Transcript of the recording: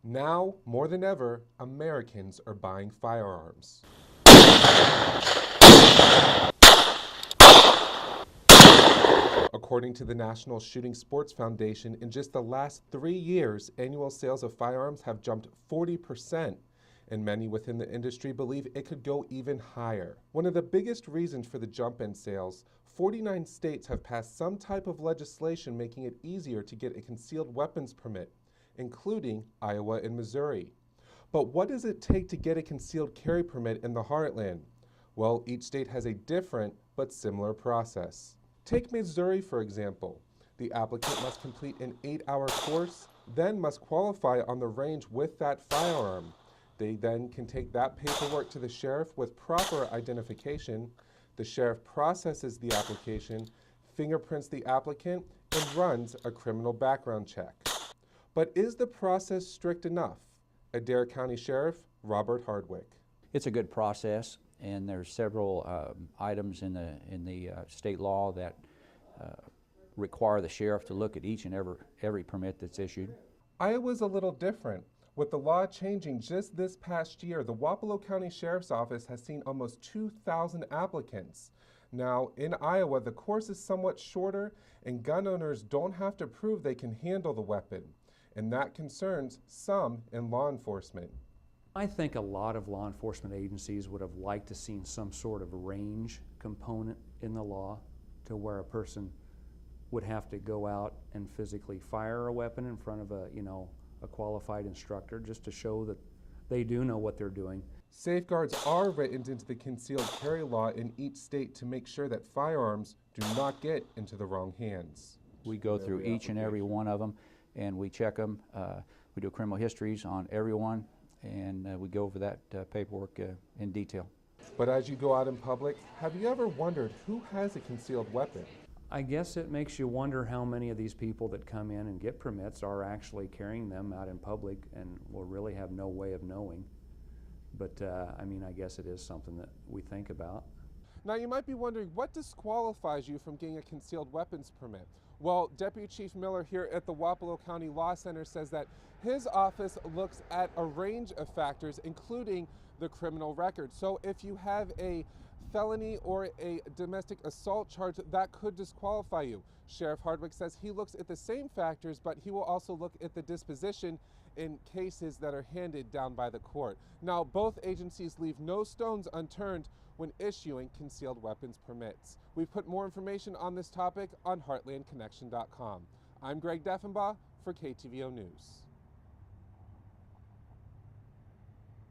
Now, more than ever, Americans are buying firearms. According to the National Shooting Sports Foundation, in just the last 3 years, annual sales of firearms have jumped 40%, and many within the industry believe it could go even higher. One of the biggest reasons for the jump in sales, 49 states have passed some type of legislation making it easier to get a concealed weapons permit, including Iowa and Missouri. But what does it take to get a concealed carry permit in the Heartland? Well, each state has a different but similar process. Take Missouri, for example. The applicant must complete an 8-hour course, then must qualify on the range with that firearm. They then can take that paperwork to the sheriff with proper identification. The sheriff processes the application, fingerprints the applicant, and runs a criminal background check. But is the process strict enough? Adair County Sheriff Robert Hardwick. It's a good process, and there's several items in the state law that require the sheriff to look at each and every permit that's issued. Iowa's a little different. With the law changing just this past year, the Wapello County Sheriff's Office has seen almost 2,000 applicants. Now, in Iowa, the course is somewhat shorter, and gun owners don't have to prove they can handle the weapon, and that concerns some in law enforcement. I think a lot of law enforcement agencies would have liked to seen some sort of range component in the law to where a person would have to go out and physically fire a weapon in front of a qualified instructor just to show that they do know what they're doing. Safeguards are written into the concealed carry law in each state to make sure that firearms do not get into the wrong hands. We go through each and every one of them, and we check them. We do criminal histories on everyone, and we go over that paperwork in detail. But as you go out in public, have you ever wondered who has a concealed weapon? I guess it makes you wonder how many of these people that come in and get permits are actually carrying them out in public and will really have no way of knowing. But I guess it is something that we think about. Now you might be wondering, what disqualifies you from getting a concealed weapons permit? Well, Deputy Chief Miller here at the Wapello County Law Center says that his office looks at a range of factors, including the criminal record. So if you have a felony or a domestic assault charge, that could disqualify you. Sheriff Hardwick says he looks at the same factors, but he will also look at the disposition in cases that are handed down by the court. Now, both agencies leave no stones unturned when issuing concealed weapons permits. We've put more information on this topic on heartlandconnection.com. I'm Greg Deffenbaugh for KTVO News.